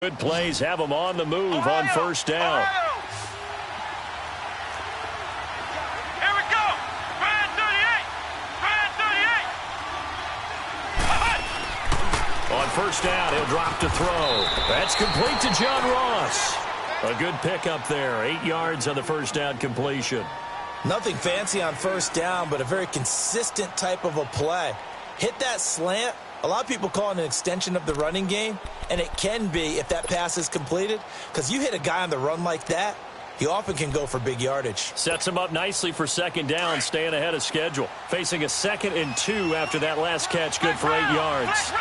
Good plays have them on the move on first down. Here we go. Brand 38. On first down, he'll drop to throw. That's complete to John Ross. A good pickup there. 8 yards on the first down completion. Nothing fancy on first down, but a very consistent type of a play. Hit that slant. A lot of people call it an extension of the running game, and it can be if that pass is completed, because you hit a guy on the run like that, he often can go for big yardage. Sets him up nicely for second down, staying ahead of schedule. Facing a 2nd and 2 after that last catch, good for 8 yards.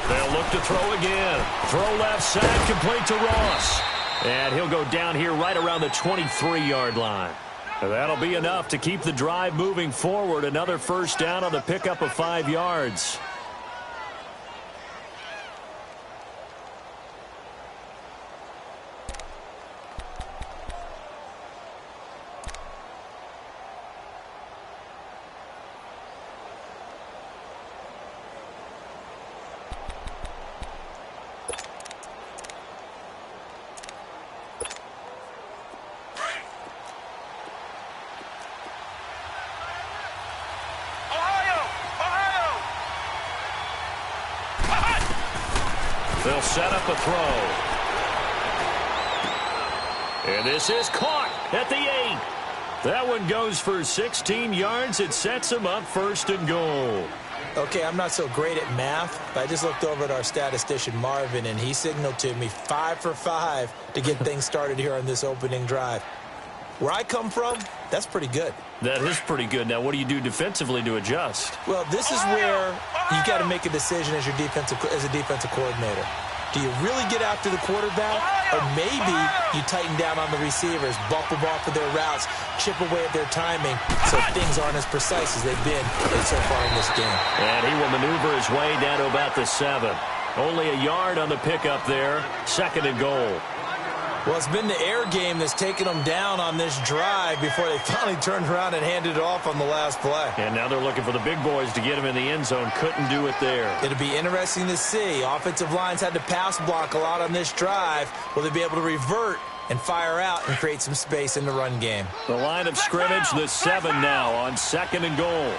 They'll look to throw again. Throw left side, complete to Ross. And he'll go down here right around the 23-yard line. And that'll be enough to keep the drive moving forward. Another first down on the pickup of 5 yards. They'll set up a throw. And this is caught at the 8. That one goes for 16 yards. It sets him up first and goal. Okay, I'm not so great at math, but I just looked over at our statistician, Marvin, and he signaled to me 5 for 5 to get things started here on this opening drive. Where I come from, that's pretty good. That is pretty good. Now, what do you do defensively to adjust? Well, this is where you've got to make a decision as a defensive coordinator. Do you really get after the quarterback, or maybe you tighten down on the receivers, bump them off of their routes, chip away at their timing, so things aren't as precise as they've been so far in this game. And he will maneuver his way down to about the 7. Only a yard on the pickup there. 2nd and goal. Well, it's been the air game that's taken them down on this drive before they finally turned around and handed it off on the last play. And now they're looking for the big boys to get him in the end zone. Couldn't do it there. It'll be interesting to see. Offensive lines had to pass block a lot on this drive. Will they be able to revert and fire out and create some space in the run game? The line of scrimmage, the 7 now on 2nd and goal.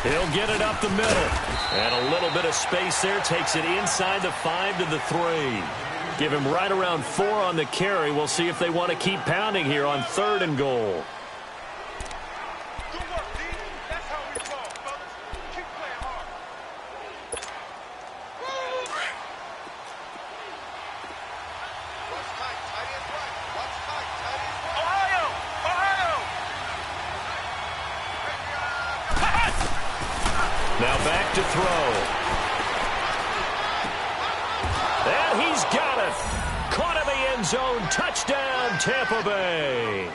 He'll get it up the middle. And a little bit of space there. Takes it inside the 5 to the 3. Give him right around 4 on the carry. We'll see if they want to keep pounding here on 3rd and goal. Good work, D. That's how we ball, fellas. Keep playing hard. Watch tight. Tight is right. Watch tight. Tight is right. Ohio! Now back to throw. And he's got it. Caught in the end zone. Touchdown, Tampa Bay.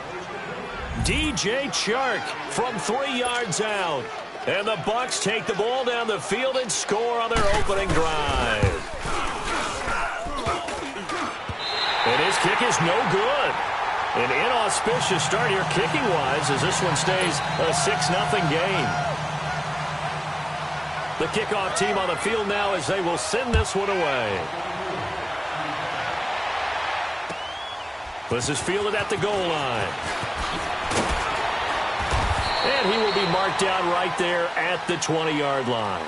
DJ Chark from 3 yards out. And the Bucs take the ball down the field and score on their opening drive. And his kick is no good. An inauspicious start here kicking-wise as this one stays a 6-0 game. The kickoff team on the field now as they will send this one away. This is fielded at the goal line. And he will be marked down right there at the 20-yard line.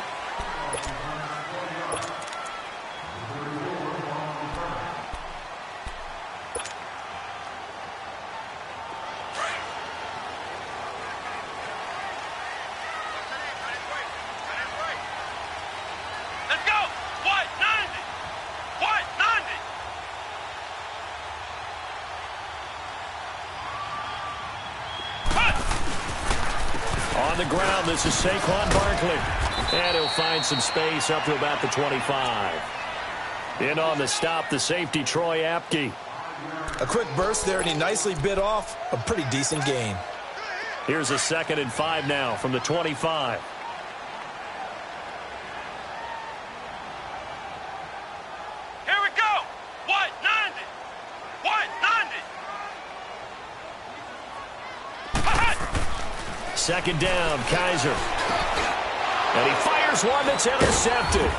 On the ground, this is Saquon Barkley. And he'll find some space up to about the 25. In on the stop, the safety, Troy Apke. A quick burst there, and he nicely bit off a pretty decent gain. Here's a 2nd and 5 now from the 25. Here we go. second down, Kaiser. And he fires one that's intercepted.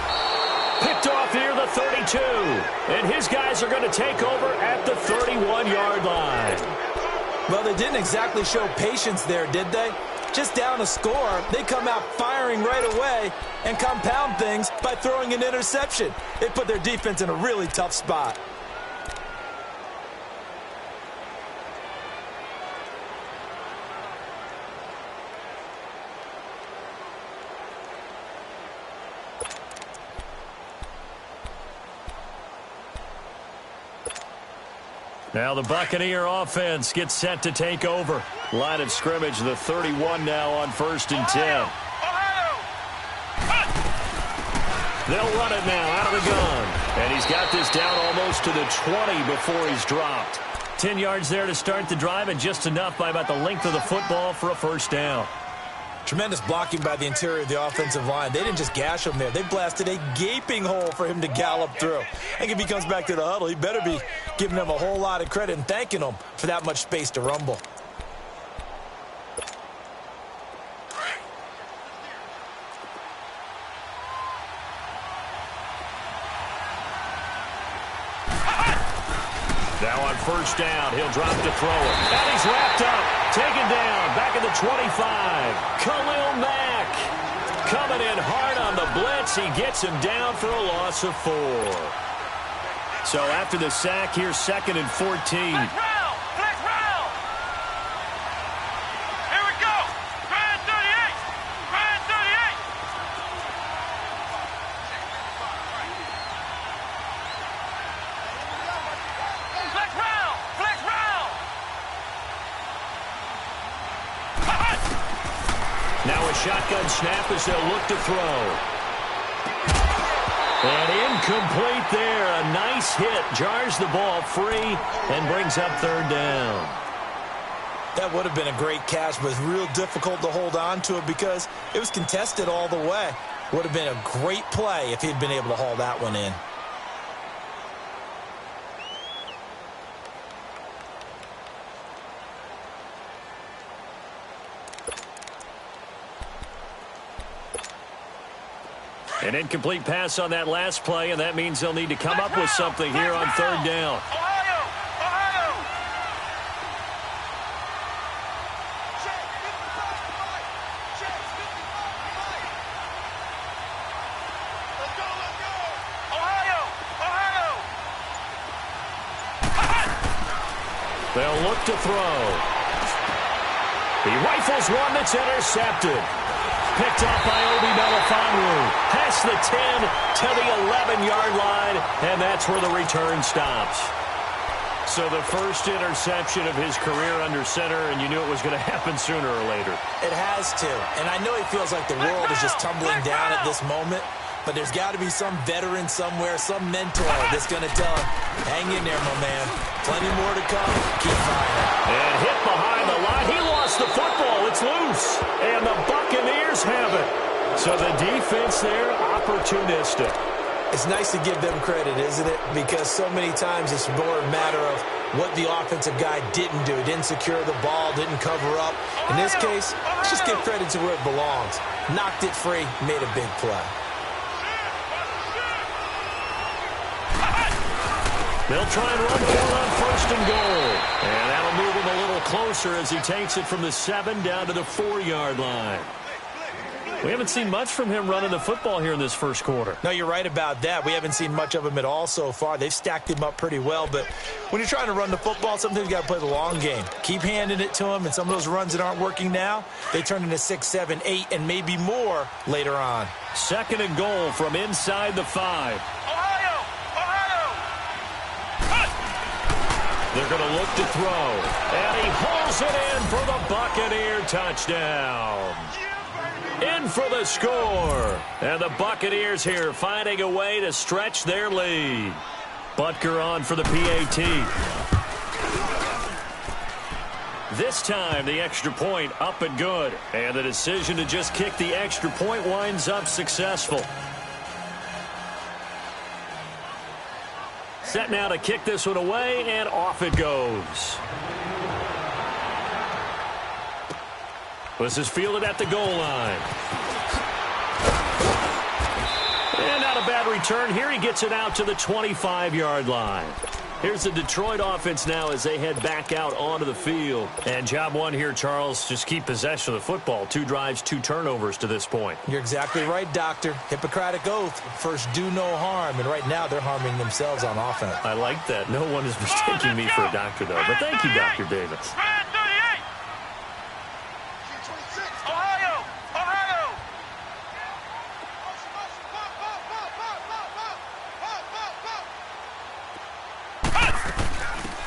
Picked off near the 32. And his guys are going to take over at the 31-yard line. Well, they didn't exactly show patience there, did they? Just down a score, they come out firing right away and compound things by throwing an interception. They put their defense in a really tough spot. Now the Buccaneer offense gets set to take over. Line of scrimmage, the 31 now on 1st and 10. They'll run it now out of the gun. And he's got this down almost to the 20 before he's dropped. 10 yards there to start the drive, and just enough by about the length of the football for a first down. Tremendous blocking by the interior of the offensive line. They didn't just gash him there. They blasted a gaping hole for him to gallop through. I think if he comes back to the huddle, he better be giving them a whole lot of credit and thanking them for that much space to rumble. Now on first down, he'll drop to throw it. And he's wrapped up. Taken down. Back at the 25. Khalil Mack coming in hard on the blitz. He gets him down for a loss of 4. So after the sack, here's 2nd and 14. Flex round. Here we go. Grind 38. Grind 38. Flex round. Flex round. Now a shotgun snap as they'll look to throw. And incomplete there. A nice hit. Jars the ball free and brings up 3rd down. That would have been a great catch, but it's real difficult to hold on to it because it was contested all the way. Would have been a great play if he'd been able to haul that one in. An incomplete pass on that last play, and that means they'll need to come up with something here on 3rd down. Ohio. Ohio. Let's go. Ohio. Ohio. They'll look to throw. He rifles one that's intercepted. Picked off by Obi Melifonwu. Past the 10 to the 11-yard line, and that's where the return stops. So the first interception of his career under center, and you knew it was going to happen sooner or later. It has to. And I know he feels like the world is just tumbling down at this moment, but there's got to be some veteran somewhere, some mentor that's going to tell him, hang in there, my man. Plenty more to come. Keep firing. And hit behind the line. He lost the football. It's loose. And the Buccaneers have it. So the defense there, opportunistic. It's nice to give them credit, isn't it? Because so many times it's more a matter of what the offensive guy didn't do. Didn't secure the ball, didn't cover up. In this case, let's just give credit to where it belongs. Knocked it free, made a big play. They'll try and run for it on 1st and goal. And that'll move him a little closer as he takes it from the 7 down to the 4-yard line. We haven't seen much from him running the football here in this first quarter. No, you're right about that. We haven't seen much of him at all so far. They've stacked him up pretty well, but when you're trying to run the football, sometimes you got to play the long game. Keep handing it to him, and some of those runs that aren't working now, they turn into 6, 7, 8, and maybe more later on. 2nd and goal from inside the 5. Ohio. They're going to look to throw. And he hauls it in for the Buccaneer touchdown. In for the score. And the Buccaneers here finding a way to stretch their lead. Butker on for the PAT. This time the extra point up and good. And the decision to just kick the extra point winds up successful. Set now to kick this one away, and off it goes. This is fielded at the goal line. And not a bad return here. He gets it out to the 25-yard line. Here's the Detroit offense now as they head back out onto the field. And job one here, Charles, just keep possession of the football. 2 drives, 2 turnovers to this point. You're exactly right, Doctor. Hippocratic oath. First, do no harm. And right now, they're harming themselves on offense. I like that. No one is mistaking me for a doctor, though. But thank you, Dr. Davis.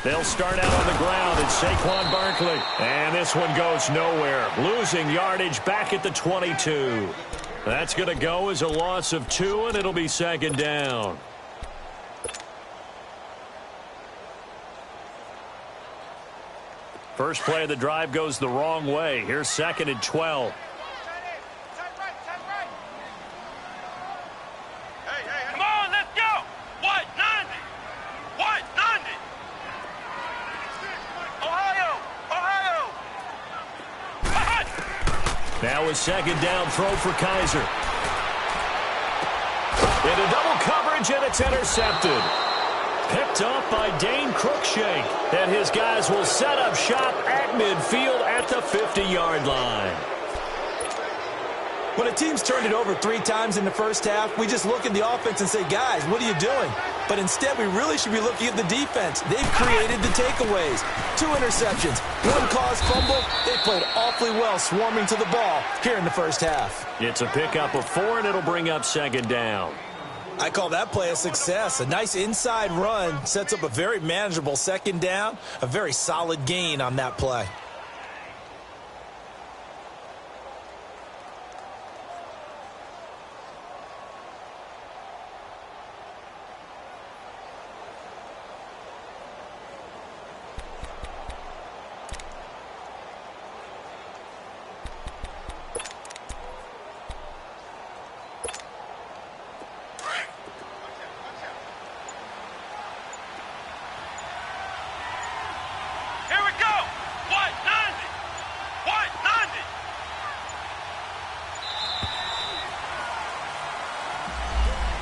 They'll start out on the ground. It's Saquon Barkley. And this one goes nowhere. Losing yardage back at the 22. That's going to go as a loss of 2, and it'll be second down. First play of the drive goes the wrong way. Here's second and 12. Now a second down throw for Kaiser. Into double coverage, and it's intercepted. Picked up by Dane Cruikshank. And his guys will set up shop at midfield at the 50-yard line. When a team's turned it over 3 times in the first half, we just look at the offense and say, guys, what are you doing? But instead, we really should be looking at the defense. They've created the takeaways. 2 interceptions, 1 caused fumble. They played awfully well swarming to the ball here in the first half. It's a pickup of 4, and it'll bring up second down. I call that play a success. A nice inside run sets up a very manageable second down, a very solid gain on that play.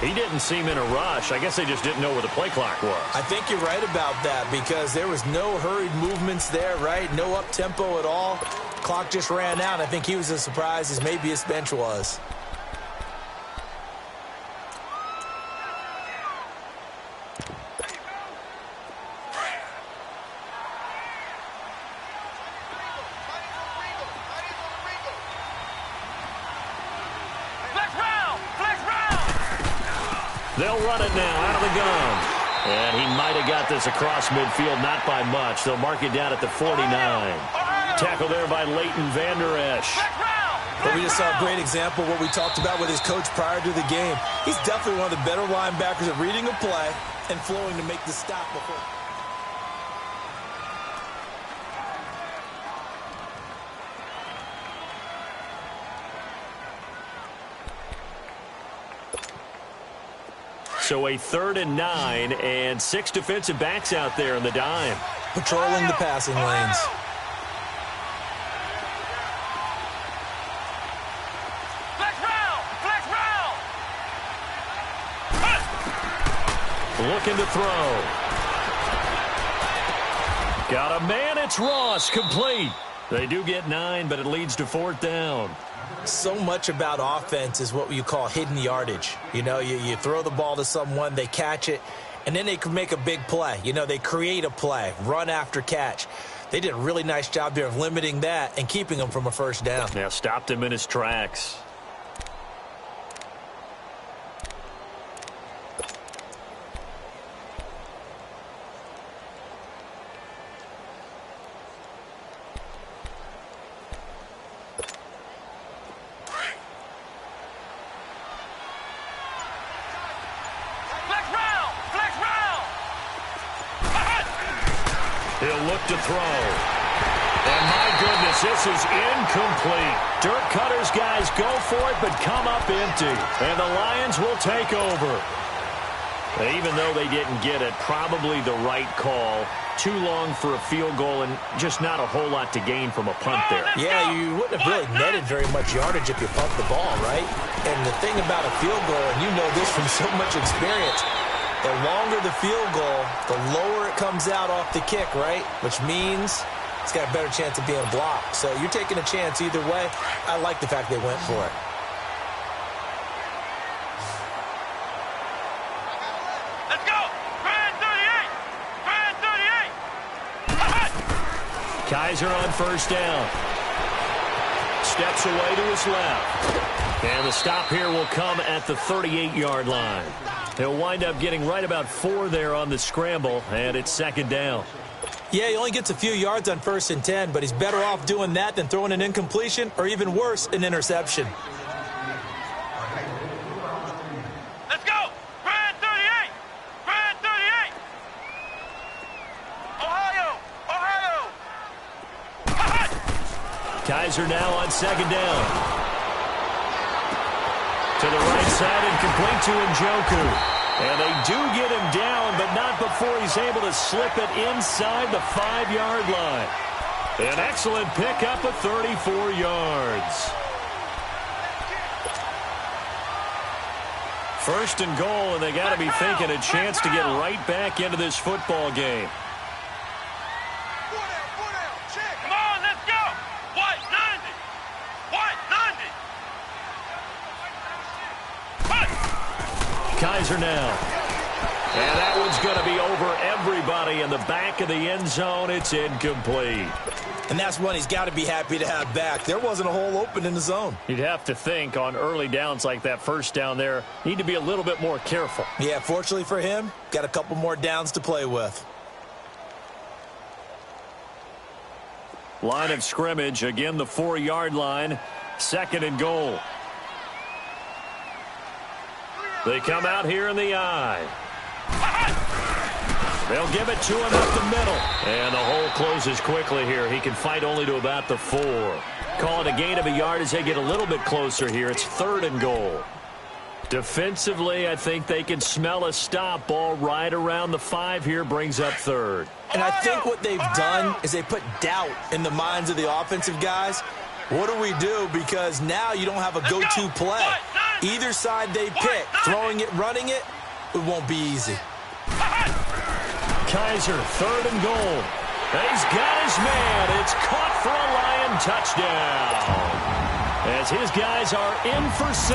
He didn't seem in a rush. I guess they just didn't know where the play clock was. I think you're right about that because there was no hurried movements there, right? No up-tempo at all. Clock just ran out. I think he was as surprised as maybe his bench was. They'll run it now out of the gun. And he might have got this across midfield, not by much. They'll mark it down at the 49. Tackle there by Leighton Vander Esch. But we just saw a great example of what we talked about with his coach prior to the game. He's definitely one of the better linebackers at reading a play and flowing to make the stop before. So a 3rd and 9 and 6 defensive backs out there in the dime. Patrolling the passing lanes. Looking to throw. Got a man, it's Ross, complete. They do get 9, but it leads to 4th down. So much about offense is what you call hidden yardage. You know, you throw the ball to someone, they catch it, and then they can make a big play. You know, they create a play, run after catch. They did a really nice job there of limiting that and keeping him from a first down. Yeah, stopped him in his tracks. He'll look to throw. And my goodness, this is incomplete. Dirk Cutter's guys go for it, but come up empty. And the Lions will take over. Even though they didn't get it, probably the right call. Too long for a field goal and just not a whole lot to gain from a punt there. Yeah, you wouldn't have really netted very much yardage if you pumped the ball, right? And the thing about a field goal, and you know this from so much experience, the longer the field goal, the lower it comes out off the kick, right? Which means it's got a better chance of being blocked. So you're taking a chance either way. I like the fact they went for it. Kaiser on first down. Steps away to his left. And the stop here will come at the 38-yard line. He'll wind up getting right about 4 there on the scramble, and it's second down. Yeah, he only gets a few yards on 1st and 10, but he's better off doing that than throwing an incompletion or even worse, an interception. Let's go! Brand 38! Brand 38! Ohio! Kaiser now on second down. To the right side and complete to Njoku. And they do get him down, but not before he's able to slip it inside the 5-yard line. An excellent pickup of 34 yards. First and goal, and they got to be thinking a chance to get right back into this football game. Come on, let's go! White 90! White 90! Kaiser now. And that one's going to be over everybody in the back of the end zone. It's incomplete. And that's one he's got to be happy to have back. There wasn't a hole open in the zone. You'd have to think on early downs like that first down there, need to be a little bit more careful. Yeah, fortunately for him, got a couple more downs to play with. Line of scrimmage, again the 4-yard line, second and goal. They come out here in the I. They'll give it to him up the middle. And the hole closes quickly here. He can fight only to about the 4. Call it a gain of a yard as they get a little bit closer here. It's third and goal. Defensively, I think they can smell a stop. Ball right around the 5 here, brings up third. And I think what they've done is they put doubt in the minds of the offensive guys. What do we do? Because now you don't have a go-to play. Either side they pick, throwing it, running it, it won't be easy. Kaiser, third and goal. And he's got his man. It's caught for a Lion touchdown. As his guys are in for 6.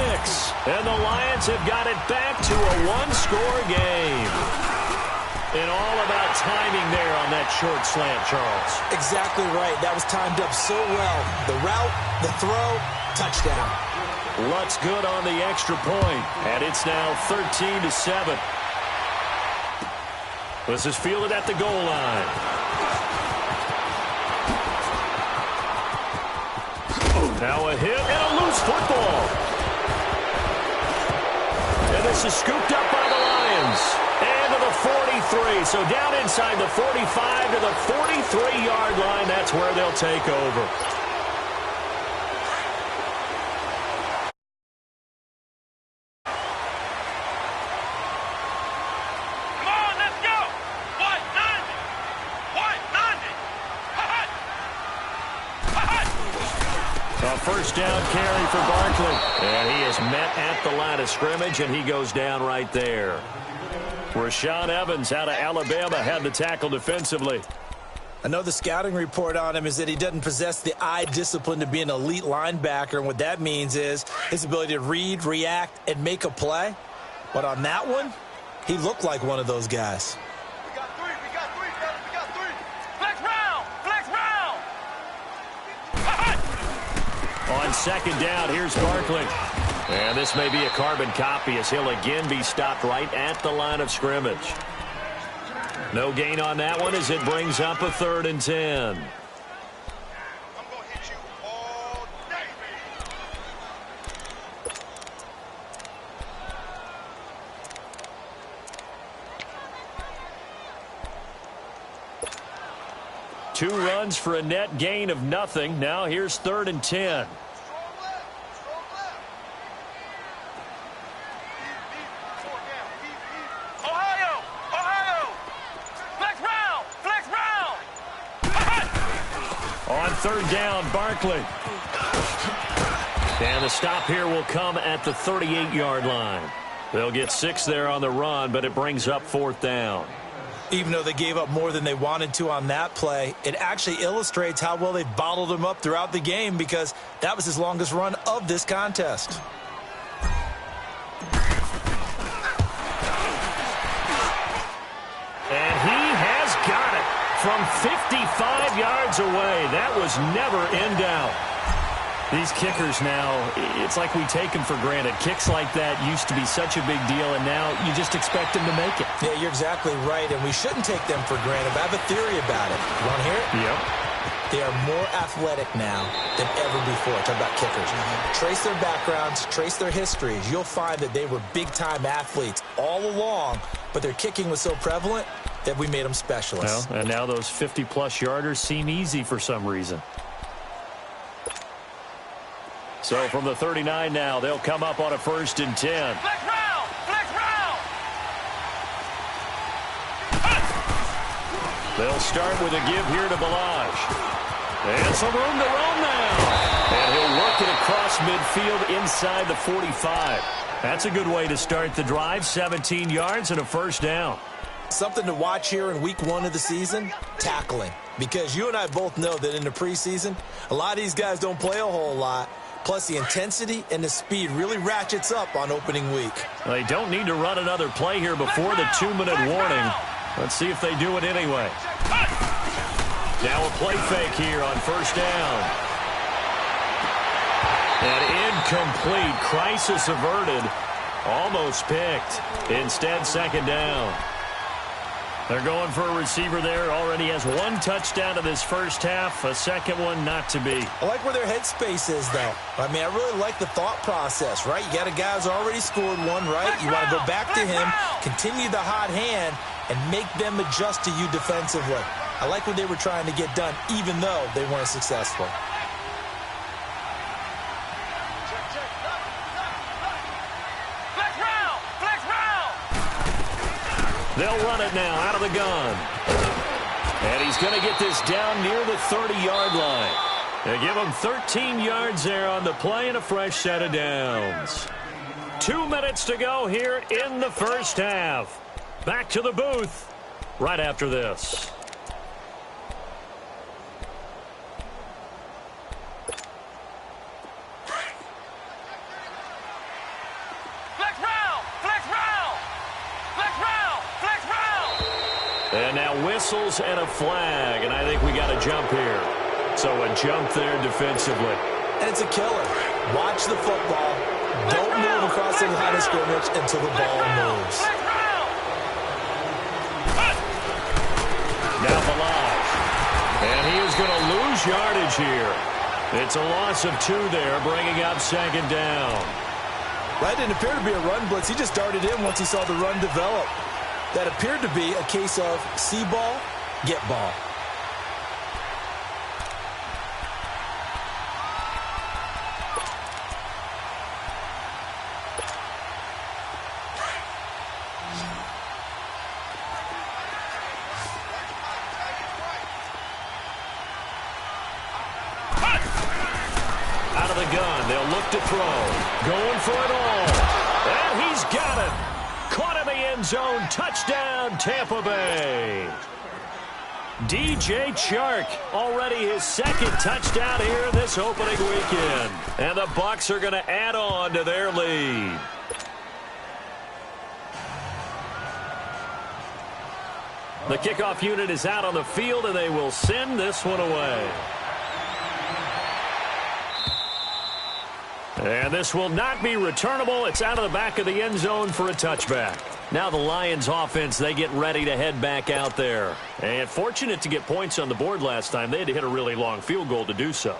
And the Lions have got it back to a 1-score game. And all about timing there on that short slant, Charles. Exactly right. That was timed up so well. The route, the throw, touchdown. Lutt's good on the extra point. And it's now 13-7. This is fielded at the goal line. Now a hit and a loose football. And this is scooped up by the Lions. And to the 43. So down inside the 45 to the 43-yard line. That's where they'll take over. First down carry for Barkley. And he is met at the line of scrimmage, and he goes down right there. Rashaan Evans out of Alabama had the tackle defensively. I know the scouting report on him is that he doesn't possess the eye discipline to be an elite linebacker, and what that means is his ability to read, react, and make a play. But on that one, he looked like one of those guys. We got three, fellas, we got 3. Flex round! Flex round! On second down, here's Barkley. And this may be a carbon copy as he'll again be stopped right at the line of scrimmage. No gain on that one as it brings up a 3rd and 10. I'm gonna hit you all day, baby. 2 runs for a net gain of nothing. Now here's 3rd and 10. On third down, Barkley. And the stop here will come at the 38-yard line. They'll get 6 there on the run, but it brings up fourth down. Even though they gave up more than they wanted to on that play, it actually illustrates how well they've bottled him up throughout the game because that was his longest run of this contest. And he has got it from 55 yards away. That was never in doubt. These kickers now, it's like we take them for granted. Kicks like that used to be such a big deal, and now you just expect them to make it. Yeah, you're exactly right, and we shouldn't take them for granted. But I have a theory about it. You want to hear it? Yep. They are more athletic now than ever before. Talk about kickers. Trace their backgrounds, trace their histories. You'll find that they were big-time athletes all along, but their kicking was so prevalent that we made them specialists. Well, and now those 50-plus yarders seem easy for some reason. So from the 39 now, they'll come up on a 1st and 10. Flex round! Flex round! They'll start with a give here to Balaj. And some room to roam now. And he'll work it across midfield inside the 45. That's a good way to start the drive. 17 yards and a 1st down. Something to watch here in week 1 of the season, tackling. Because you and I both know that in the preseason, a lot of these guys don't play a whole lot. Plus, the intensity and the speed really ratchets up on opening week. They don't need to run another play here before the 2-minute warning. Let's see if they do it anyway. Now a play fake here on 1st down. And incomplete. Crisis averted. Almost picked. Instead, 2nd down. They're going for a receiver there. Already has 1 touchdown in this first half. A second one not to be. I like where their headspace is, though. I mean, I really like the thought process, right? You got a guy who's already scored 1, right? You want to go back to him, continue the hot hand, and make them adjust to you defensively. I like what they were trying to get done, even though they weren't successful. They'll run it now out of the gun. And he's going to get this down near the 30-yard line. They give him 13 yards there on the play and a fresh set of downs. 2 minutes to go here in the first half. Back to the booth right after this. And now whistles and a flag, and I think we got a jump here. So a jump there defensively. And it's a killer. Watch the football. Don't move across the line of scrimmage until the ball moves. Now Balaj. And he is going to lose yardage here. It's a loss of 2 there, bringing up 2nd down. That didn't appear to be a run blitz. He just darted in once he saw the run develop. That appeared to be a case of see ball, get ball. Out of the gun, they'll look to throw. Going for it all. And he's got it. Caught in the end zone. Touchdown, Tampa Bay. DJ Chark, already his 2nd touchdown here this opening weekend. And the Bucs are going to add on to their lead. The kickoff unit is out on the field, and they will send this one away. And this will not be returnable. It's out of the back of the end zone for a touchback. Now the Lions offense, they get ready to head back out there. And fortunate to get points on the board last time. They had to hit a really long field goal to do so.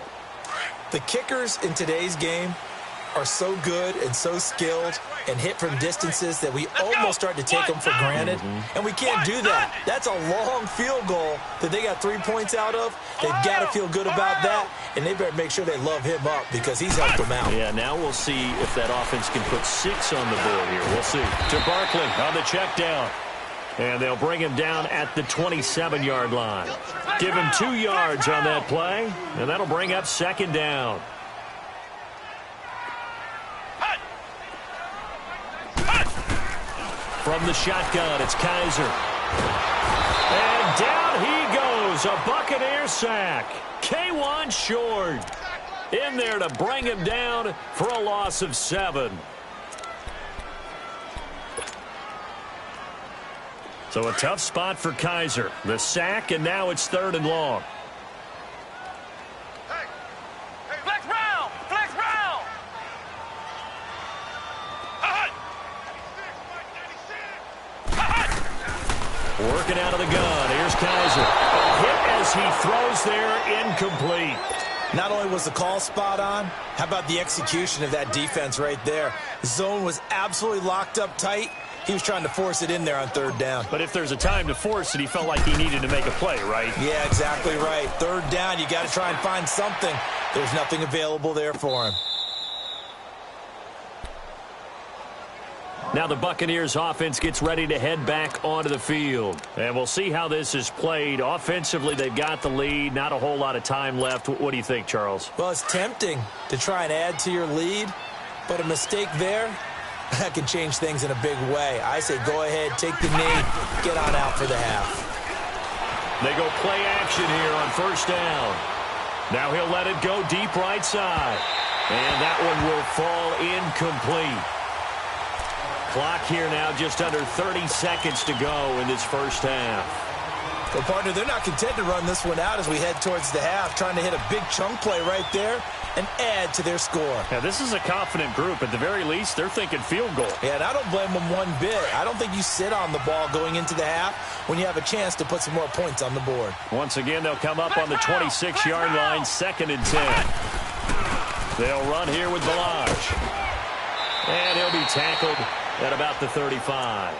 The kickers in today's game are so good and so skilled and hit from distances that we almost start to take them for granted. And we can't do that. That's a long field goal that they got 3 points out of. They've got to feel good about that, and they better make sure they love him up because he's helped them out. Yeah, now we'll see if that offense can put 6 on the board here. We'll see. To Barkley on the check down. And they'll bring him down at the 27-yard line. Give him 2 yards on that play, and that'll bring up second down. From the shotgun, it's Kaiser. And down he goes, a Buccaneer sack. K1 short. In there to bring him down for a loss of 7. So a tough spot for Kaiser. The sack, and now it's 3rd and long. Flex round! Flex round! Working out of the gun. Here's Kaiser. A hit as he throws there, incomplete. Not only was the call spot on, how about the execution of that defense right there? The zone was absolutely locked up tight. He was trying to force it in there on 3rd down. But if there's a time to force it, he felt like he needed to make a play, right? Yeah, exactly right. 3rd down, you got to try and find something. There's nothing available there for him. Now the Buccaneers offense gets ready to head back onto the field. And we'll see how this is played. Offensively, they've got the lead. Not a whole lot of time left. What do you think, Charles? Well, it's tempting to try and add to your lead, but a mistake there, that can change things in a big way. I say go ahead, take the knee, get on out for the half. They go play action here on 1st down. Now he'll let it go deep right side. And that one will fall incomplete. Clock here now just under 30 seconds to go in this 1st half. Well, partner, they're not content to run this one out as we head towards the half, trying to hit a big chunk play right there and add to their score. Yeah, this is a confident group. At the very least, they're thinking field goal. Yeah, and I don't blame them one bit. I don't think you sit on the ball going into the half when you have a chance to put some more points on the board. Once again, they'll come up on the 26-yard line, 2nd and 10. They'll run here with Balaj. And he'll be tackled at about the 35.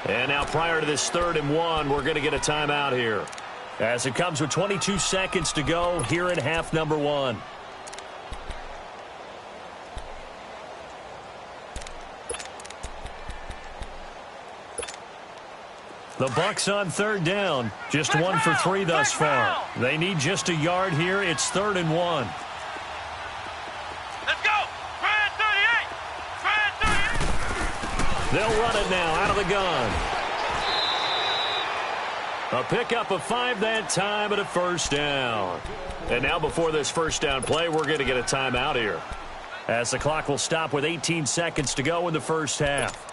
And now prior to this 3rd and 1, we're going to get a timeout here. As it comes with 22 seconds to go here in half number 1. The Bucs on 3rd down. Just 1 for 3 thus far. They need just a yard here. It's 3rd and 1. They'll run it now out of the gun. A pickup of 5 that time and a 1st down. And now before this 1st down play, we're going to get a timeout here, as the clock will stop with 18 seconds to go in the 1st half.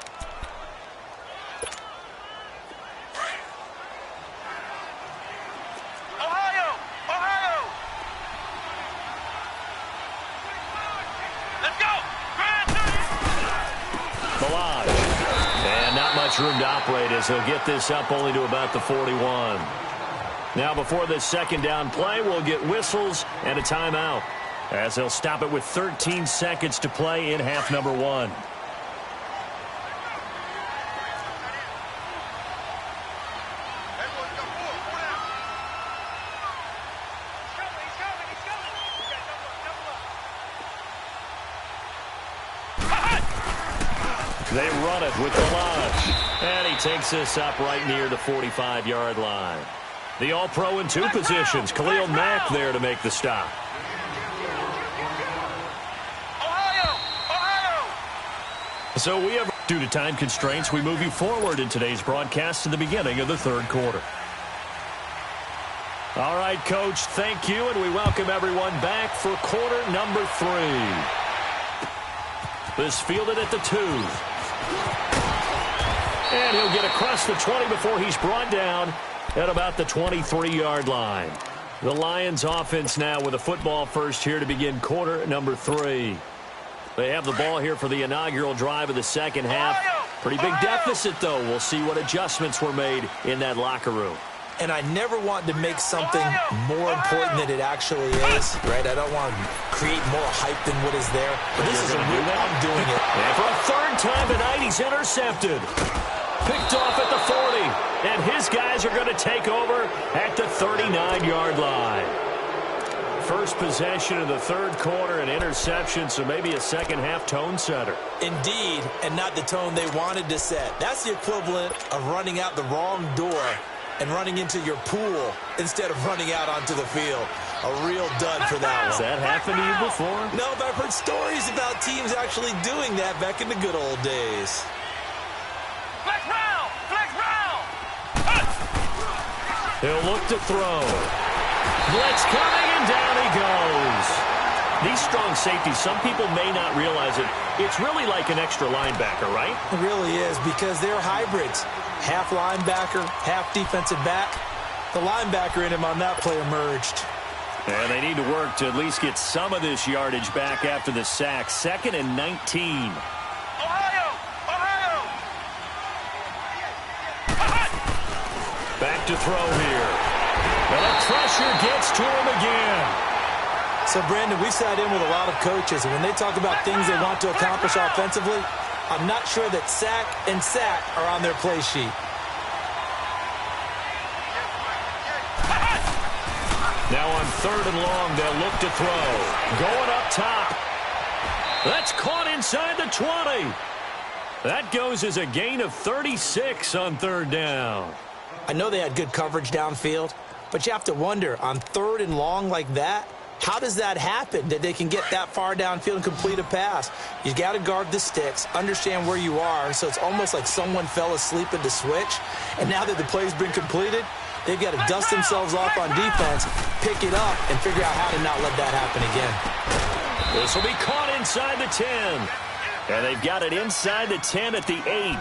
Room to operate as he'll get this up only to about the 41. Now before this 2nd down play, we'll get whistles and a timeout, as they'll stop it with 13 seconds to play in half number 1. They run it with Balaj. And he takes this up right near the 45-yard line. The All-Pro in 2 positions. Khalil Mack there to make the stop. So we have, due to time constraints, we move you forward in today's broadcast to the beginning of the 3rd quarter. All right, Coach, thank you, and we welcome everyone back for quarter number 3. This fielded at the 2. And he'll get across the 20 before he's brought down at about the 23-yard line. The Lions offense now with a football first here to begin quarter number 3. They have the ball here for the inaugural drive of the 2nd half. Pretty big deficit, though. We'll see what adjustments were made in that locker room. And I never want to make something more important than it actually is, right? I don't want to create more hype than what is there. But this is a real, I'm doing it. And for a 3rd time tonight, he's intercepted. Picked off at the 40. And his guys are going to take over at the 39-yard line. First possession of the third quarter, an interception, so maybe a second-half tone setter. Indeed, and not the tone they wanted to set. That's the equivalent of running out the wrong door and running into your pool instead of running out onto the field. A real dud for that one. Has that happened to you before? No, but I've heard stories about teams actually doing that back in the good old days. Flex round! Flex round! He'll look to throw. Blitz coming, and down he goes. These strong safeties, some people may not realize it. It's really like an extra linebacker, right? It really is, because they're hybrids. Half linebacker, half defensive back. The linebacker in him on that play emerged. And they need to work to at least get some of this yardage back after the sack. 2nd and 19. Ohio! Ohio! Back to throw here. And the pressure gets to him again. So, Brandon, we sat in with a lot of coaches, and when they talk about things they want to accomplish offensively, I'm not sure that sack and sack are on their play sheet. Now on 3rd and long, they'll look to throw. Going up top. That's caught inside the 20. That goes as a gain of 36 on 3rd down. I know they had good coverage downfield, but you have to wonder, on 3rd and long like that, how does that happen, that they can get that far downfield and complete a pass? You got to guard the sticks, understand where you are, so it's almost like someone fell asleep at the switch, and now that the play's been completed, they've got to dust themselves off on defense, pick it up, and figure out how to not let that happen again. This will be caught inside the 10. And they've got it inside the 10 at the 8.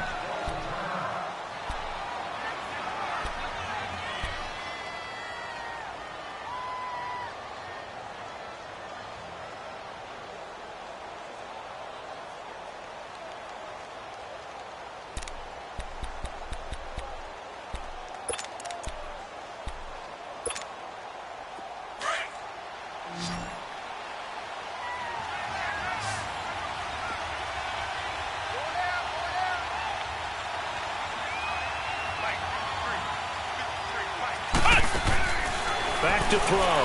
Back to throw.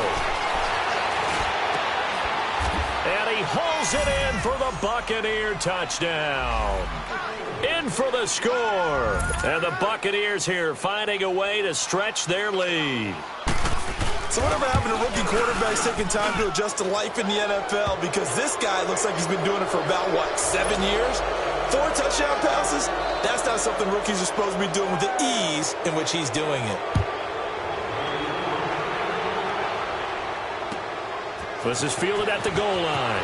And he hauls it in for the Buccaneer touchdown. In for the score. And the Buccaneers here finding a way to stretch their lead. So whatever happened to rookie quarterbacks taking time to adjust to life in the NFL? Because this guy looks like he's been doing it for about, 7 years? 4 touchdown passes? That's not something rookies are supposed to be doing with the ease in which he's doing it. This is fielded at the goal line.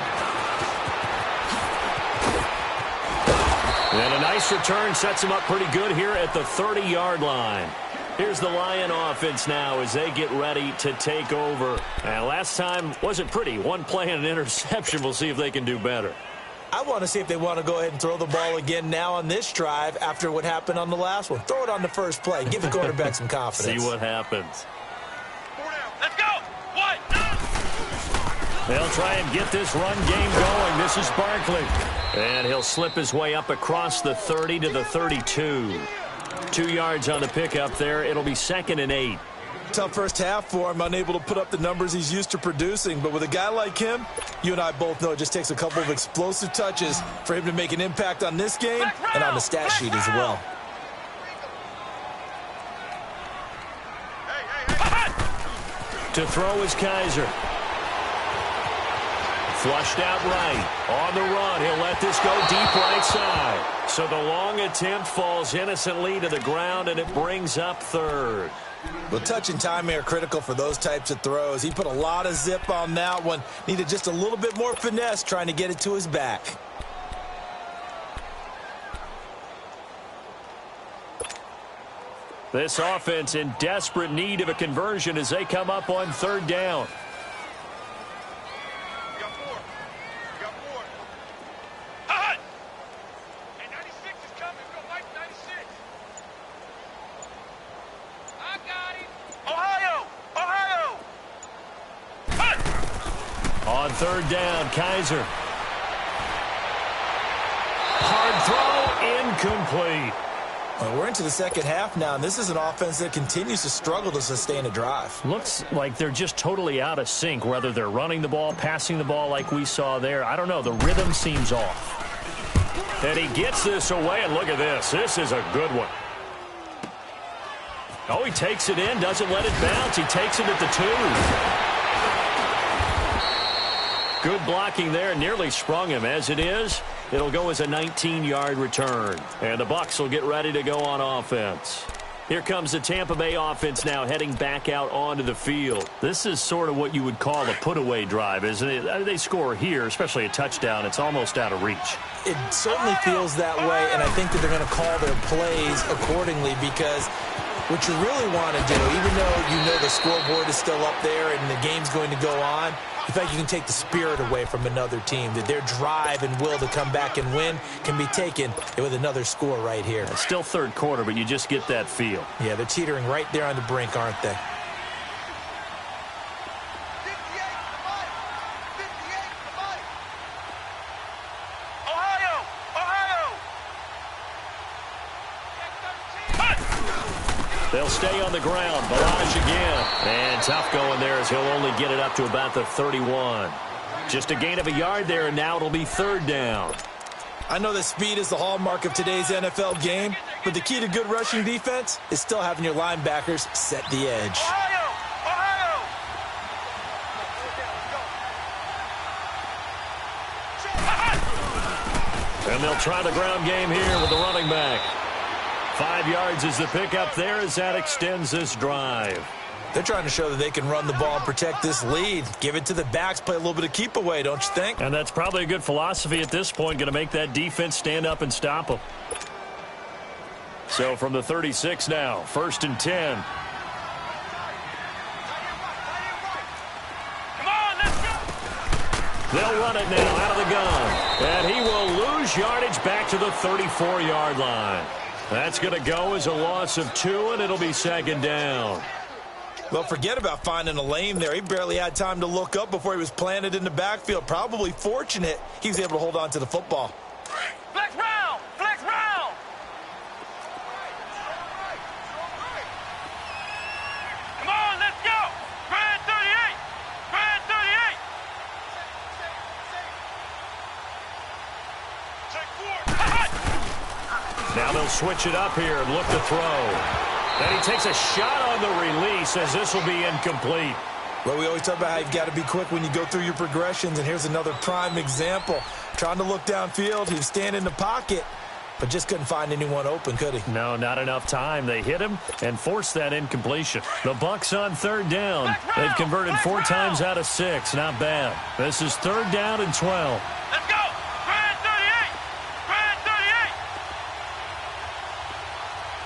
And a nice return sets him up pretty good here at the 30-yard line. Here's the Lion offense now as they get ready to take over. And last time wasn't pretty. One play and an interception. We'll see if they can do better. I want to see if they want to go ahead and throw the ball again now on this drive after what happened on the last one. Throw it on the first play. Give the quarterback some confidence. See what happens. Let's go! What? They'll try and get this run game going. This is Barkley. And he'll slip his way up across the 30 to the 32. 2 yards on the pickup there. It'll be 2nd and 8. Tough first half for him, unable to put up the numbers he's used to producing. But with a guy like him, you and I both know it just takes a couple of explosive touches for him to make an impact on this game and on the stat sheet as well. To throw is Kaiser. Flushed out right. On the run, he'll let this go deep right side. So the long attempt falls innocently to the ground, and it brings up 3rd. Well, touch and timing are critical for those types of throws. He put a lot of zip on that one. Needed just a little bit more finesse trying to get it to his back. This offense in desperate need of a conversion as they come up on 3rd down. On 3rd down, Kaiser. Hard throw, incomplete. Well, we're into the second half now, and this is an offense that continues to struggle to sustain a drive. Looks like they're just totally out of sync, whether they're running the ball, passing the ball like we saw there. I don't know. The rhythm seems off. And he gets this away, and look at this. This is a good one. Oh, he takes it in, doesn't let it bounce. He takes it at the 2. Good blocking there, nearly sprung him. As it is, it'll go as a 19-yard return. And the Bucs will get ready to go on offense. Here comes the Tampa Bay offense now heading back out onto the field. This is sort of what you would call a put-away drive, isn't it? They score here, especially a touchdown. It's almost out of reach. It certainly feels that way, and I think that they're going to call their plays accordingly because what you really want to do, even though you know the scoreboard is still up there and the game's going to go on, in fact, you can take the spirit away from another team, that their drive and will to come back and win can be taken with another score right here. It's still third quarter, but you just get that feel. Yeah, they're teetering right there on the brink, aren't they? They'll stay on the ground. Barrage again. And tough going there as he'll only get it up to about the 31. Just a gain of a yard there, and now it'll be third down. I know that speed is the hallmark of today's NFL game, but the key to good rushing defense is still having your linebackers set the edge. And they'll try the ground game here with the running back. 5 yards is the pickup there as that extends this drive. They're trying to show that they can run the ball and protect this lead. Give it to the backs, play a little bit of keep away, don't you think? And that's probably a good philosophy at this point, going to make that defense stand up and stop them. So from the 36 now, 1st and 10. Come on, let's go. They'll run it now out of the gun. And he will lose yardage back to the 34-yard line. That's going to go as a loss of 2, and it'll be second down. Well, forget about finding a lane there. He barely had time to look up before he was planted in the backfield. Probably fortunate he was able to hold on to the football. Flex round! Flex round! Come on, let's go! Grand 38! Grand 38! Take 4! Now they'll switch it up here and look to throw. And he takes a shot on the release as this will be incomplete. Well, we always talk about how you've got to be quick when you go through your progressions, and here's another prime example. Trying to look downfield, he was standing in the pocket, but just couldn't find anyone open, could he? No, not enough time. They hit him and forced that incompletion. The Bucs on third down. They've converted 4 times out of 6. Not bad. This is third down and 12. Let's go! Grand 38! Grand 38!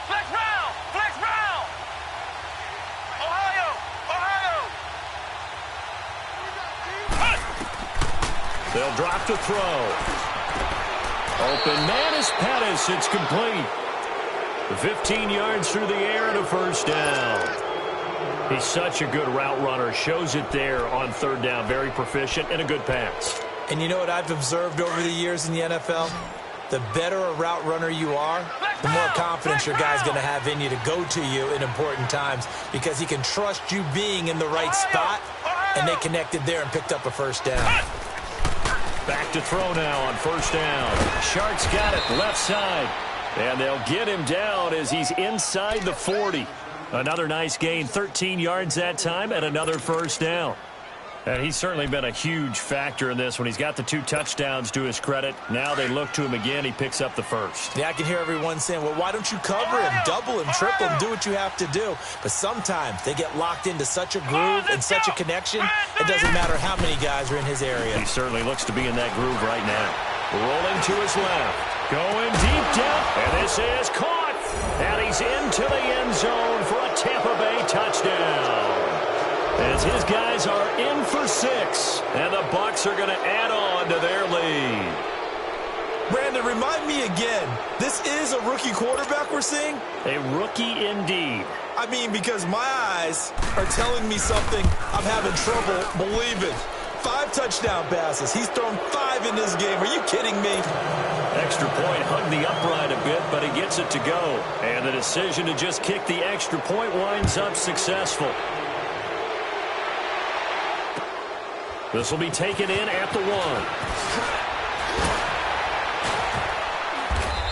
Flex round! Flex round! Ohio! Ohio! They'll drop to throw. Open man is Pettis. It's complete. 15 yards through the air and a first down. He's such a good route runner. Shows it there on third down. Very proficient and a good pass. And you know what I've observed over the years in the NFL? The better a route runner you are, the more confidence your guy's going to have in you to go to you in important times because he can trust you being in the right spot, and they connected there and picked up a first down. Back to throw now on first down. Shark's got it left side. And they'll get him down as he's inside the 40. Another nice gain, 13 yards that time, and another first down. And he's certainly been a huge factor in this when he's got the 2 touchdowns to his credit. Now they look to him again. He picks up the first. Yeah, I can hear everyone saying, well, why don't you cover him, double him, triple him, do what you have to do. But sometimes they get locked into such a groove and such a connection, it doesn't matter how many guys are in his area. He certainly looks to be in that groove right now. Rolling to his left. Going deep down. And this is caught. And he's into the end zone for a Tampa Bay touchdown. As his guys are in for 6, and the Bucs are going to add on to their lead. Brandon, remind me again, this is a rookie quarterback we're seeing? A rookie indeed. I mean, because my eyes are telling me something I'm having trouble believing. 5 touchdown passes. He's thrown 5 in this game. Are you kidding me? Extra point hugged the upright a bit, but he gets it to go. And the decision to just kick the extra point winds up successful. This will be taken in at the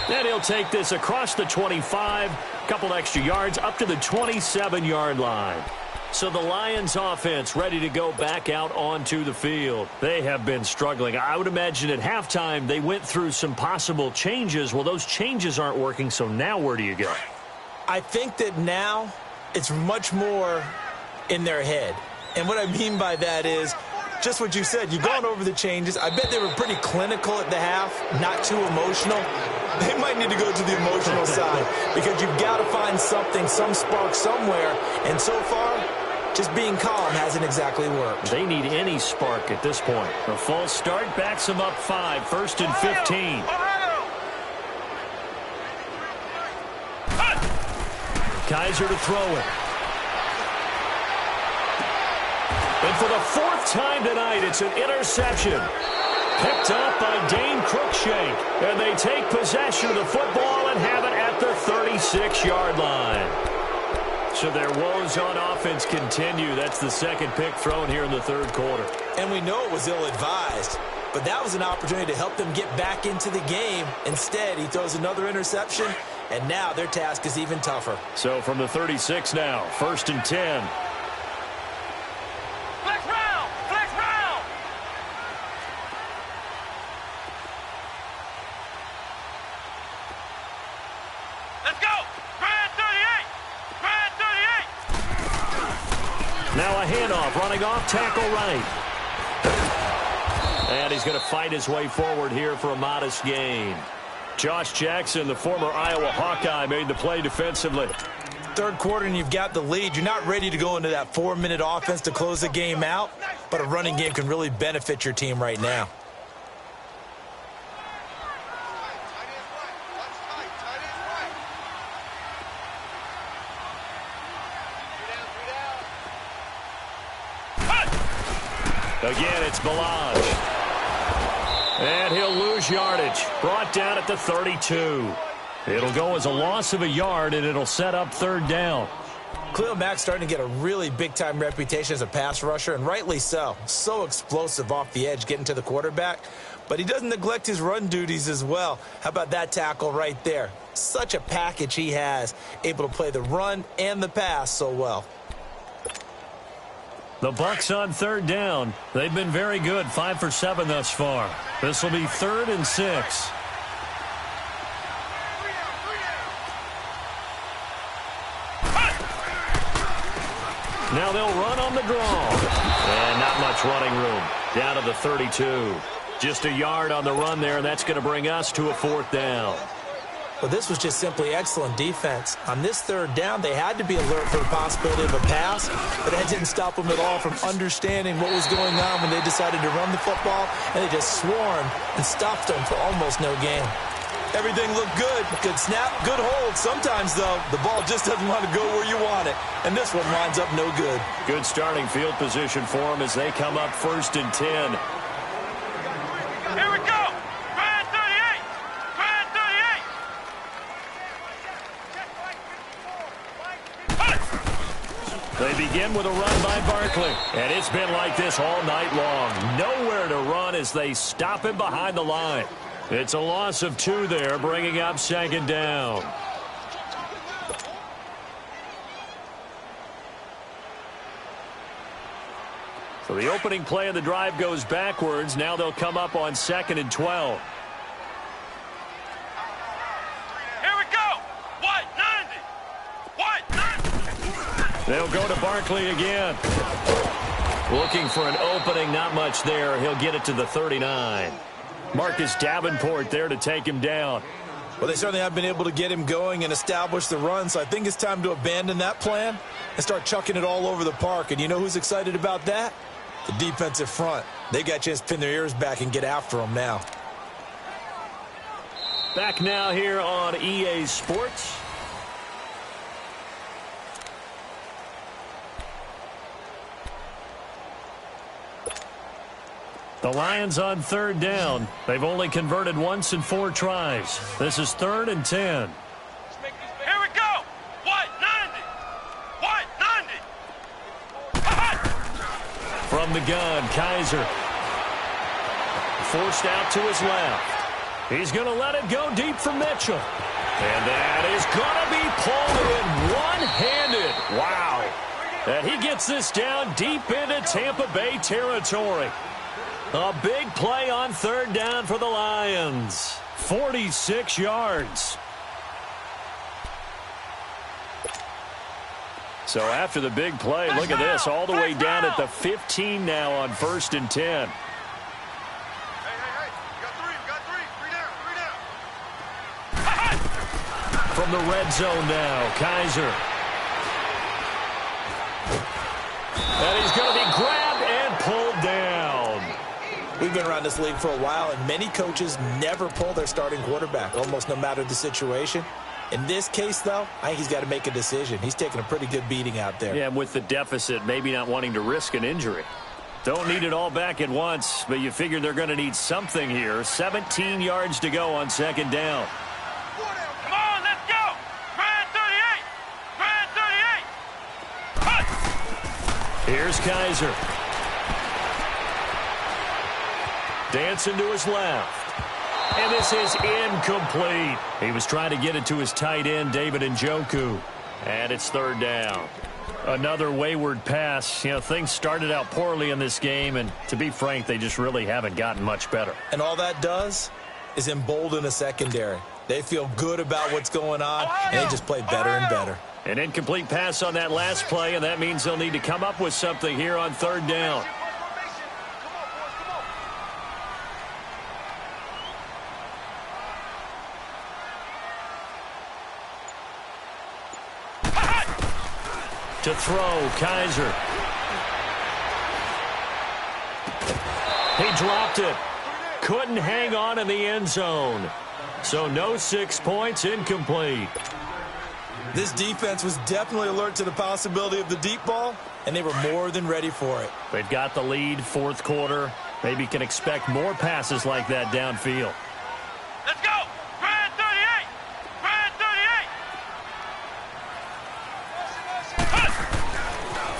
1. And he'll take this across the 25, a couple extra yards up to the 27-yard line. So the Lions offense ready to go back out onto the field. They have been struggling. I would imagine at halftime they went through some possible changes. Well, those changes aren't working, so now where do you go? I think that now it's much more in their head. And what I mean by that is just what you said. You've gone over the changes. I bet they were pretty clinical at the half, not too emotional. They might need to go to the emotional side because you've got to find something, some spark somewhere. And so far, just being calm hasn't exactly worked. They need any spark at this point. A false start backs them up 5, 1st and 15. Kaiser to throw it. And for the 4th time tonight, it's an interception. Picked up by Dane Cruikshank. And they take possession of the football and have it at the 36-yard line. So their woes on offense continue. That's the 2nd pick thrown here in the 3rd quarter. And we know it was ill-advised, but that was an opportunity to help them get back into the game. Instead, he throws another interception, and now their task is even tougher. So from the 36 now, 1st and 10. Flex round! Flex round! Let's go! Grand 38! Grand 38! Now a handoff, running off, tackle right. And he's going to fight his way forward here for a modest gain. Josh Jackson, the former Iowa Hawkeye, made the play defensively. 3rd quarter and you've got the lead. You're not ready to go into that 4-minute offense to close the game out, but a running game can really benefit your team right now. Again, it's Balaj. And he'll lose yardage. Brought down at the 32. It'll go as a loss of a yard, and it'll set up 3rd down. Khalil Mack's starting to get a really big-time reputation as a pass rusher, and rightly so. So explosive off the edge getting to the quarterback. But he doesn't neglect his run duties as well. How about that tackle right there? Such a package he has, able to play the run and the pass so well. The Bucs on 3rd down. They've been very good, 5 for 7 thus far. This will be 3rd and 6. Now they'll run on the draw. And not much running room. Down to the 32. Just a yard on the run there, and that's going to bring us to a 4th down. Well, this was just simply excellent defense. On this 3rd down, they had to be alert for the possibility of a pass, but that didn't stop them at all from understanding what was going on when they decided to run the football, and they just swarmed and stopped them for almost no gain. Everything looked good. Good snap, good hold. Sometimes, though, the ball just doesn't want to go where you want it, and this one winds up no good. Good starting field position for them as they come up 1st and 10. Here we go! Grand 38! Grand 38! They begin with a run by Barkley, and it's been like this all night long. Nowhere to run as they stop him behind the line. It's a loss of 2 there, bringing up 2nd down. So the opening play of the drive goes backwards. Now they'll come up on 2nd and 12. Here we go! White 90! White 90! They'll go to Barkley again. Looking for an opening, not much there. He'll get it to the 39. Marcus Davenport there to take him down. Well, they certainly have been able to get him going and establish the run, so I think it's time to abandon that plan and start chucking it all over the park. And you know who's excited about that? The defensive front. They got a chance to pin their ears back and get after them now. Back now here on EA Sports. The Lions on third down. They've only converted once in 4 tries. This is 3rd and 10. Here we go. What? 90. What? 90. From the gun, Kaiser. Forced out to his left. He's going to let it go deep for Mitchell. And that is going to be pulled in one-handed. Wow. And he gets this down deep into Tampa Bay territory. A big play on 3rd down for the Lions. 46 yards. So after the big play, look at this. All the way down at the 15 now on 1st and 10. Hey. You got three. Three down. From the red zone now, Kaiser. And he's going to be grabbed and pulled down. We've been around this league for a while, and many coaches never pull their starting quarterback, almost no matter the situation. In this case, though, I think he's got to make a decision. He's taking a pretty good beating out there. Yeah, and with the deficit, maybe not wanting to risk an injury. Don't need it all back at once, but you figure they're going to need something here. 17 yards to go on 2nd down. Come on, let's go. Grand 38. Here's Kaiser. Dancing to his left. And this is incomplete. He was trying to get it to his tight end, David Njoku. And it's 3rd down. Another wayward pass. You know, things started out poorly in this game, and to be frank, they just really haven't gotten much better. And all that does is embolden a secondary. They feel good about what's going on, and they just play better and better. An incomplete pass on that last play, and that means they'll need to come up with something here on 3rd down. To throw, Kaiser. He dropped it. Couldn't hang on in the end zone. So no 6 points, incomplete. This defense was definitely alert to the possibility of the deep ball, and they were more than ready for it. They've got the lead, 4th quarter. Maybe can expect more passes like that downfield. Let's go. Grand 38. Grand 38.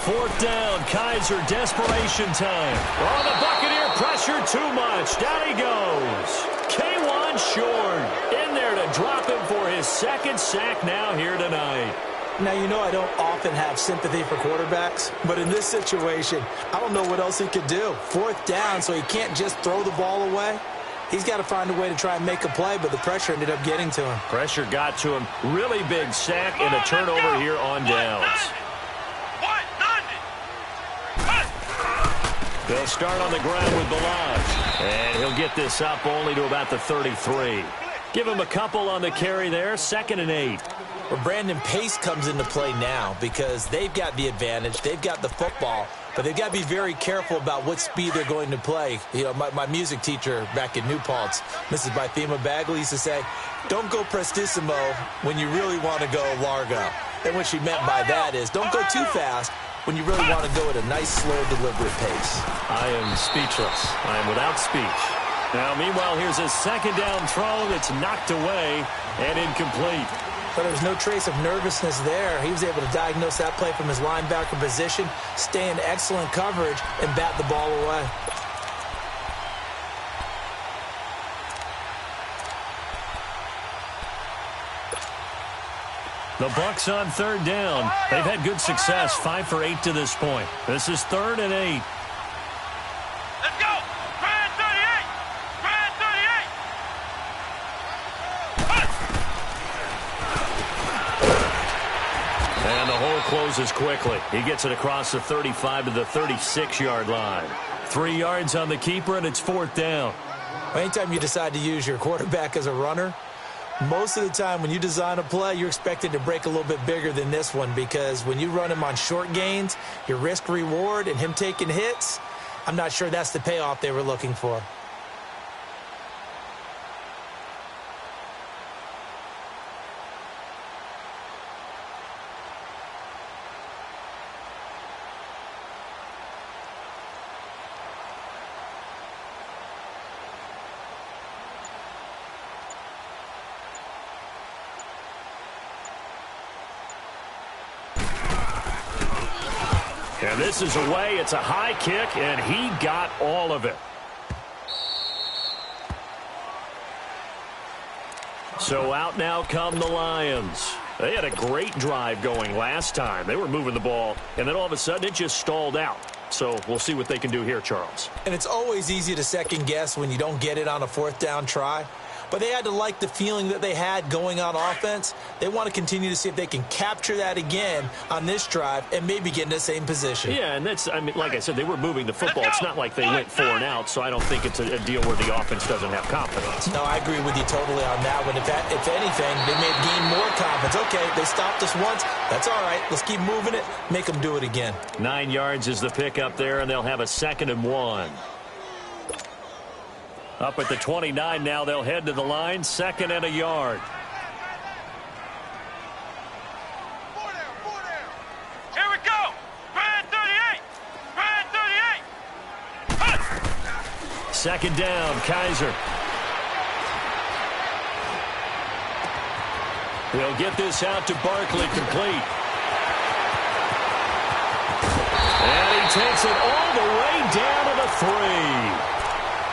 4th down, Kaiser, desperation time. Oh, the Buccaneer pressure too much. Down he goes. K1 short. In there to drop him for his 2nd sack now here tonight. Now, you know I don't often have sympathy for quarterbacks, but in this situation, I don't know what else he could do. 4th down, so he can't just throw the ball away. He's got to find a way to try and make a play, but the pressure ended up getting to him. Pressure got to him. Really big sack and a turnover here on downs. They'll start on the ground with Balaj. And he'll get this up only to about the 33. Give him a couple on the carry there. 2nd and 8. Well, Brandon, pace comes into play now because they've got the advantage. They've got the football, but they've got to be very careful about what speed they're going to play. You know, my music teacher back in New Paltz, Mrs. Bythema Bagley, used to say, don't go prestissimo when you really want to go largo. And what she meant by that is don't go too fast when you really want to go at a nice, slow, deliberate pace. I am speechless. I am without speech. Now, meanwhile, here's a 2nd down throw that's knocked away and incomplete. But there's no trace of nervousness there. He was able to diagnose that play from his linebacker position, stay in excellent coverage, and bat the ball away. The Bucs on 3rd down. They've had good success, 5 for 8 to this point. This is 3rd and 8. Let's go. Grand 38. Grand 38. And the hole closes quickly. He gets it across the 35 to the 36-yard line. 3 yards on the keeper, and it's 4th down. Anytime you decide to use your quarterback as a runner, most of the time when you design a play, you're expected to break a little bit bigger than this one because when you run him on short gains, your risk-reward and him taking hits, I'm not sure that's the payoff they were looking for. And this is away. It's a high kick, and he got all of it. So out now come the Lions. They had a great drive going last time. They were moving the ball, and then all of a sudden it just stalled out. So we'll see what they can do here, Charles. And it's always easy to second guess when you don't get it on a fourth down try. But they had to like the feeling that they had going on offense. They want to continue to see if they can capture that again on this drive and maybe get in the same position. Yeah, and that's, I mean, like I said, they were moving the football. It's not like they went 4 and out, so I don't think it's a deal where the offense doesn't have confidence. No, I agree with you totally on that one. If anything, they may have gained more confidence. Okay, they stopped us once. That's all right. Let's keep moving it. Make them do it again. 9 yards is the pickup there, and they'll have a 2nd and 1. Up at the 29 now, they'll head to the line, 2nd and a yard. Here we go. Brand 38. Brand 38. 2nd down, Kaiser. He'll get this out to Barkley, complete. And he takes it all the way down to the 3.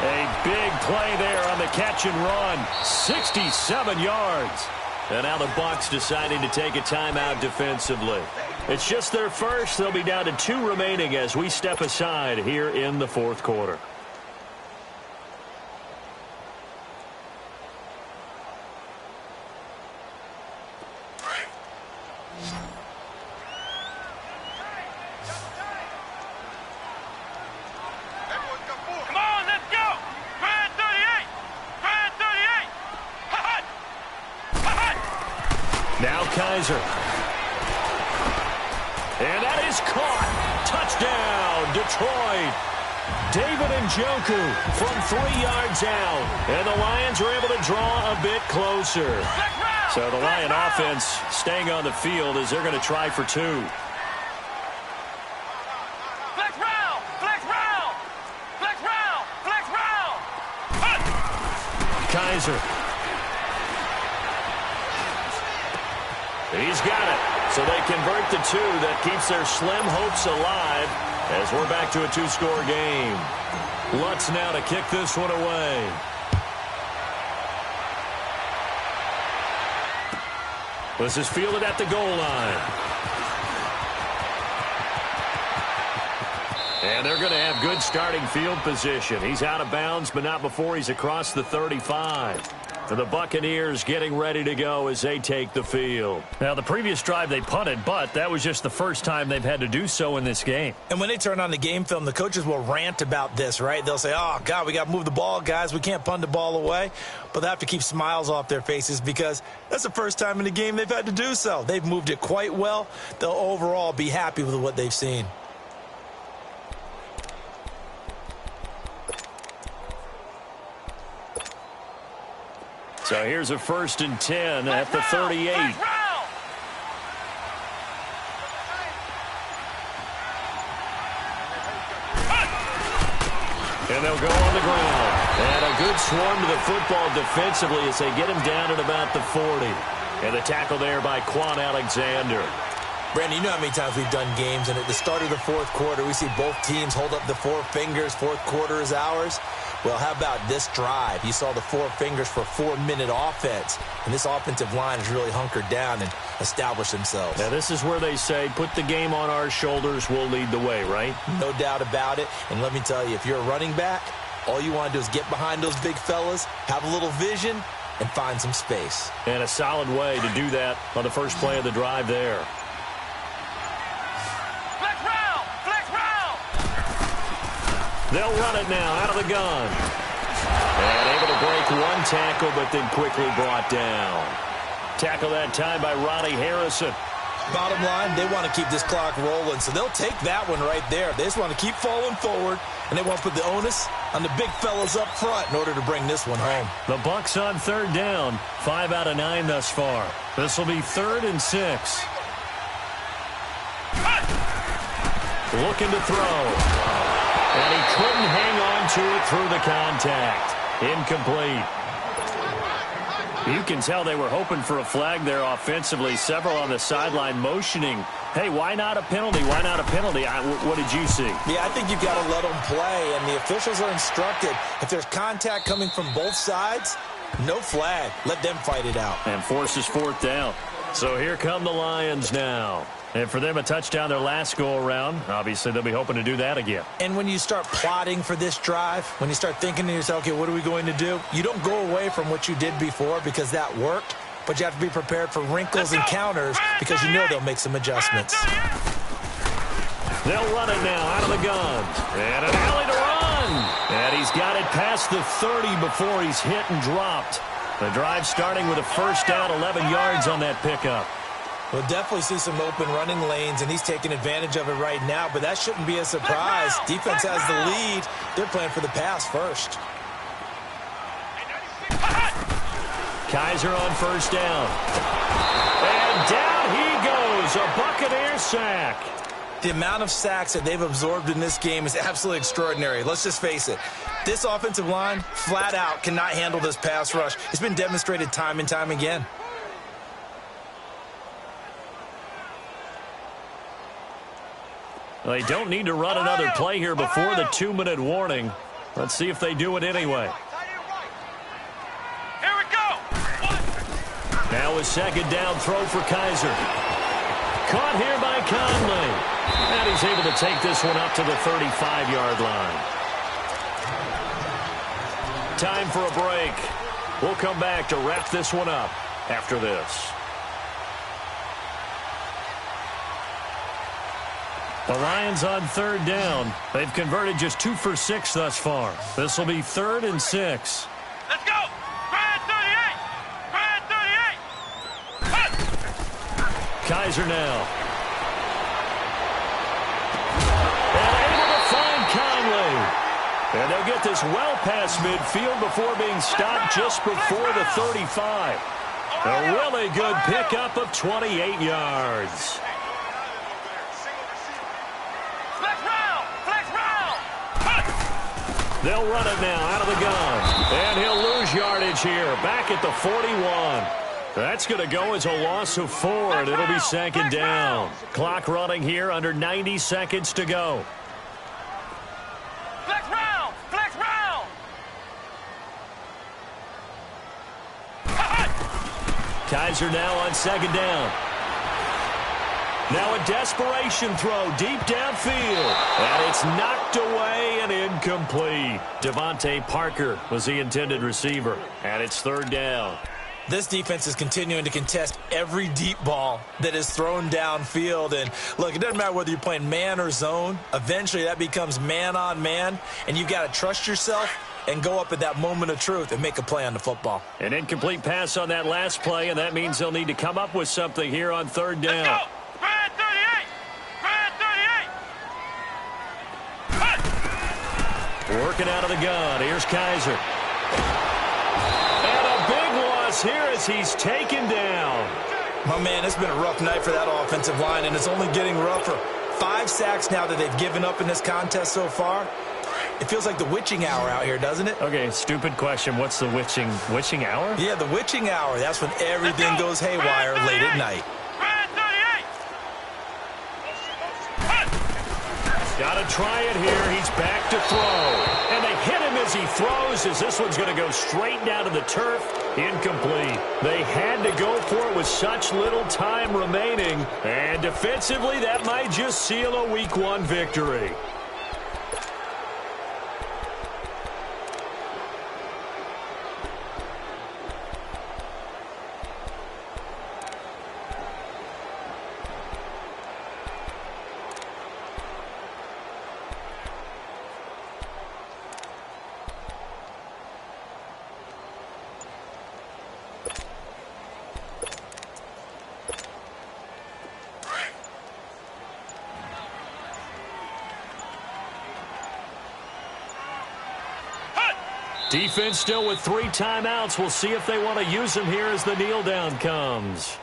A big play there on the catch and run. 67 yards. And now the Bucs deciding to take a timeout defensively. It's just their first. They'll be down to 2 remaining as we step aside here in the 4th quarter. Now Kaiser. And that is caught. Touchdown, Detroit. David Njoku from 3 yards out. And the Lions are able to draw a bit closer. So the Lion offense staying on the field as they're going to try for 2. Flex round. Flex round. Flex round. Flex round. Kaiser. He's got it. So they convert the 2. That keeps their slim hopes alive as we're back to a 2-score game. Lutz now to kick this one away. This is fielded at the goal line. And they're going to have good starting field position. He's out of bounds, but not before he's across the 35. And the Buccaneers getting ready to go as they take the field. Now, the previous drive they punted, but that was just the first time they've had to do so in this game. And when they turn on the game film, the coaches will rant about this, right? They'll say, oh, God, we got to move the ball, guys. We can't punt the ball away. But they have to keep smiles off their faces because that's the first time in the game they've had to do so. They've moved it quite well. They'll overall be happy with what they've seen. So here's a 1st and 10 at the 38. And they'll go on the ground. And a good swarm to the football defensively as they get him down at about the 40. And the tackle there by Quan Alexander. Brandon, you know how many times we've done games, and at the start of the 4th quarter, we see both teams hold up the 4 fingers, 4th quarter is ours. Well, how about this drive? You saw the 4 fingers for 4-minute offense, and this offensive line has really hunkered down and established themselves. Now, this is where they say, put the game on our shoulders, we'll lead the way, right? No doubt about it, and let me tell you, if you're a running back, all you want to do is get behind those big fellas, have a little vision, and find some space. And a solid way to do that on the first play of the drive there. They'll run it now out of the gun. And able to break one tackle, but then quickly brought down. Tackle that time by Ronnie Harrison. Bottom line, they want to keep this clock rolling, so they'll take that one right there. They just want to keep falling forward, and they want to put the onus on the big fellas up front in order to bring this one home. The Bucs on 3rd down, 5 out of 9 thus far. This will be 3rd and 6. Looking to throw. And he couldn't hang on to it through the contact. Incomplete. You can tell they were hoping for a flag there offensively. Several on the sideline motioning, hey, why not a penalty? Why not a penalty? What did you see? Yeah, I think you've got to let them play, and the officials are instructed. If there's contact coming from both sides, no flag. Let them fight it out. And forces fourth down. So here come the Lions now. And for them, a touchdown their last go-around. Obviously, they'll be hoping to do that again. And when you start plotting for this drive, when you start thinking to yourself, okay, what are we going to do? You don't go away from what you did before because that worked, but you have to be prepared for wrinkles and counters because you know they'll make some adjustments. They'll run it now out of the gun. And an alley to run. And he's got it past the 30 before he's hit and dropped. The drive starting with a first down, 11 yards on that pickup. We'll definitely see some open running lanes, and he's taking advantage of it right now, but that shouldn't be a surprise. Defense has the lead. They're playing for the pass first. Kaiser on first down. And down he goes, a Buccaneer sack. The amount of sacks that they've absorbed in this game is absolutely extraordinary. Let's just face it. This offensive line, flat out, cannot handle this pass rush. It's been demonstrated time and time again. They don't need to run another play here before the 2-minute warning. Let's see if they do it anyway. Here we go. Now a second down throw for Kaiser. Caught here by Conley. And he's able to take this one up to the 35-yard line. Time for a break. We'll come back to wrap this one up after this. The Lions on third down. They've converted just 2 for 6 thus far. This will be 3rd and 6. Let's go. Grand 38. Grand 38. Cut. Kaiser now. And able to find Conley. And they'll get this well past midfield before being stopped just before the 35. A really good pickup of 28 yards. They'll run it now out of the gun. And he'll lose yardage here. Back at the 41. That's going to go as a loss of 4, and it'll be second down. Clock running here, under 90 seconds to go. Flex round. Flex round. Kaiser now on second down. Now a desperation throw deep downfield. And it's knocked away and incomplete. Devontae Parker was the intended receiver. And it's third down. This defense is continuing to contest every deep ball that is thrown downfield. And look, it doesn't matter whether you're playing man or zone. Eventually that becomes man on man. And you've got to trust yourself and go up at that moment of truth and make a play on the football. An incomplete pass on that last play, and that means they'll need to come up with something here on third down. Let's go. Grand 38. Grand 38. Working out of the gun. Here's Kaiser. And a big loss here as he's taken down. My man, it's been a rough night for that offensive line, and it's only getting rougher. 5 sacks now that they've given up in this contest so far. It feels like the witching hour out here, doesn't it? Okay, stupid question. What's the witching hour? Yeah, the witching hour. That's when everything goes haywire late at night. Grand 38. Got to try it here. He's back to throw. And they hit him as he throws, as this one's going to go straight down to the turf. Incomplete. They had to go for it with such little time remaining. And defensively, that might just seal a Week 1 victory. Defense still with 3 timeouts. We'll see if they want to use them here as the kneel down comes.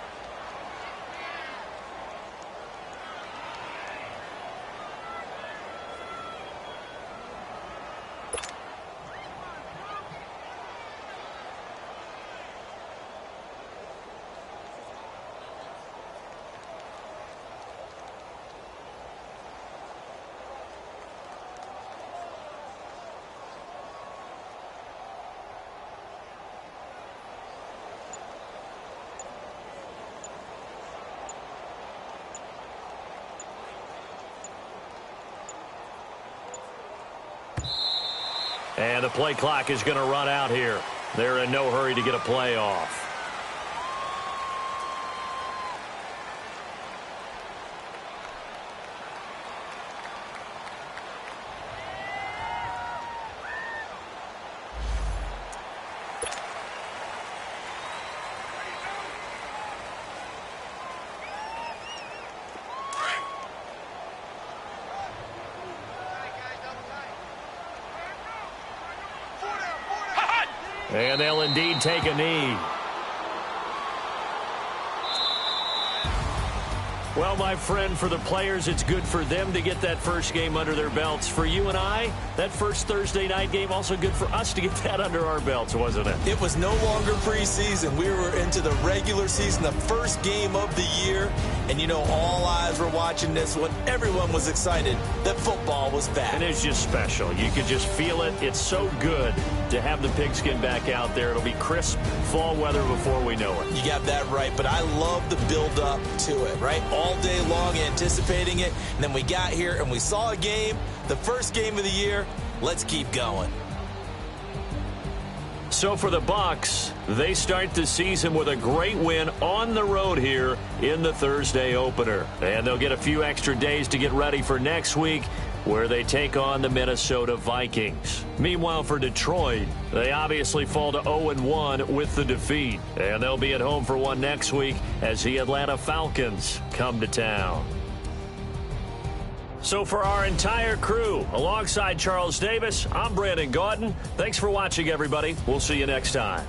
And the play clock is going to run out here. They're in no hurry to get a play off. And they'll indeed take a knee. Well, my friend, for the players, it's good for them to get that first game under their belts. For you and I, that first Thursday night game, also good for us to get that under our belts, wasn't it? It was no longer preseason. We were into the regular season, the first game of the year. And, you know, all eyes were watching this one. Everyone was excited that football was back. And it's just special. You could just feel it. It's so good to have the pigskin back out there. It'll be crisp fall weather before we know it. You got that right, but I love the build-up to it, right? All day long anticipating it, and then we got here and we saw a game, the first game of the year. Let's keep going. So for the Bucs, they start the season with a great win on the road here in the Thursday opener. And they'll get a few extra days to get ready for next week, where they take on the Minnesota Vikings. Meanwhile, for Detroit, they obviously fall to 0-1 with the defeat. And they'll be at home for one next week as the Atlanta Falcons come to town. So for our entire crew, alongside Charles Davis, I'm Brandon Gaudin. Thanks for watching, everybody. We'll see you next time.